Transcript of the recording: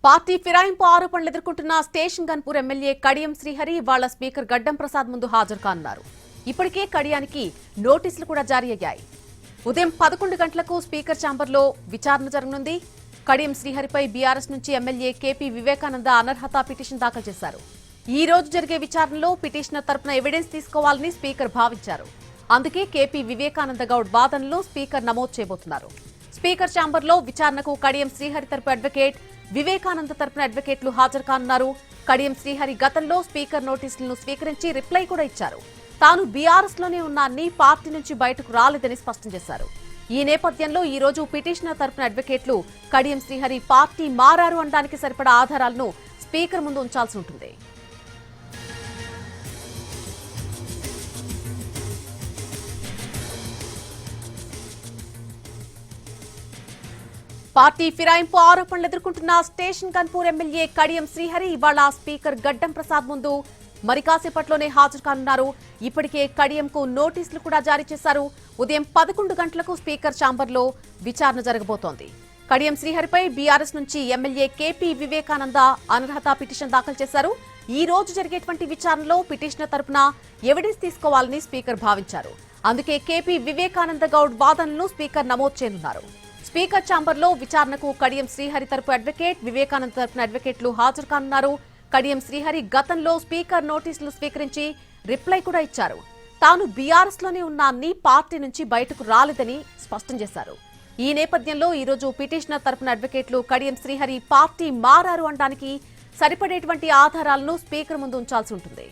Party ఫిరాయింపు ఆరోపణలు ఎదుర్కొంటున్న station Ghanpur MLA Kadiyam Srihari ఇవాళ స్పీకర్ గడ్డం ప్రసాద్ ముందు హాజరు కానున్నారు. ఇప్పటికే కడియానికి నోటీసులు కూడా జారీ అయ్యాయి. ఉదయం 11 గంటలకు స్పీకర్ ఛాంబర్లో విచారణ జరగనుంది. కడియం శ్రీహరిపై బీఆర్ఎస్ నుంచి ఎమ్మెల్యే కేపీ వివేకానంద అనర్హత పిటిషన్ దాఖలు చేశారు. ఈ రోజు జరిగే విచారణలో పిటిషనర్ తరపున ఎవిడెన్స్ తీసుకోవాలని స్పీకర్ భావించారు. అందుకే కేపీ వివేకానంద గౌడ్ వాదనలు స్పీకర్ నమోదు చేయబోతున్నారు. స్పీకర్ ఛాంబర్లో విచారణకు కడియం శ్రీహరి తరపు అడ్వకేట్, వివేకానంద తరపున అడ్వకేట్లు హాజరు కానున్నారు. కడియం శ్రీహరి గతంలో స్పీకర్ నోటీసులను స్వీకరించి రిప్లై కూడా ఇచ్చారు. తాను బీఆర్ఎస్ లోనే ఉన్నాన్ని, పార్టీ నుంచి బయటకు రాలేదని స్పష్టం చేశారు. ఈ నేపథ్యంలో ఈ రోజు పిటిషనర్ తరపున అడ్వకేట్లు కడియం శ్రీహరి పార్టీ మారారు అనడానికి సరిపడా ఆధారాలను స్పీకర్ ముందు ఉంచాల్సి ఉంటుంది. పార్టీ ఫిరాయింపు ఆరోపణలు ఎదుర్కొంటున్న స్టేషన్ గన్పూర్ ఎమ్మెల్యే కడియం శ్రీహరి ఇవాళ స్పీకర్ గడ్డం ప్రసాద్ ముందు మరి కాసేపట్లోనే హాజరు కానున్నారు. ఇప్పటికే కడియంకు నోటీసులు కూడా జారీ చేశారు. ఉదయం 11 గంటలకు స్పీకర్ ఛాంబర్లో విచారణ జరగబోతోంది. కడియం శ్రీహరిపై బీఆర్ఎస్ నుంచి ఎమ్మెల్యే కేపీ వివేకానంద అనర్హత పిటిషన్ దాఖలు చేశారు. ఈ రోజు జరిగేటువంటి విచారణలో పిటిషనర్ తరపున ఎవిడెన్స్ తీసుకోవాలని స్పీకర్ భావించారు. అందుకే కేపీ వివేకానంద గౌడ్ వాదనలను స్పీకర్ నమోదు చేయనున్నారు. స్పీకర్ ఛాంబర్లో విచారణకు కడియం శ్రీహరి తరపు అడ్వకేట్, వివేకానంద తరపున అడ్వకేట్లు హాజరు కానున్నారు. కడియం శ్రీహరి గతంలో స్పీకర్ నోటీసులు స్వీకరించి రిప్లై కూడా ఇచ్చారు. తాను బీఆర్ఎస్ లోనే ఉన్నాన్ని, పార్టీ నుంచి బయటకు రాలేదని స్పష్టం చేశారు. ఈ నేపథ్యంలో ఈ రోజు పిటిషనర్ తరపున అడ్వకేట్లు కడియం శ్రీహరి పార్టీ మారారు అనడానికి సరిపడేటువంటి ఆధారాలను స్పీకర్ ముందు ఉంచాల్సి ఉంటుంది.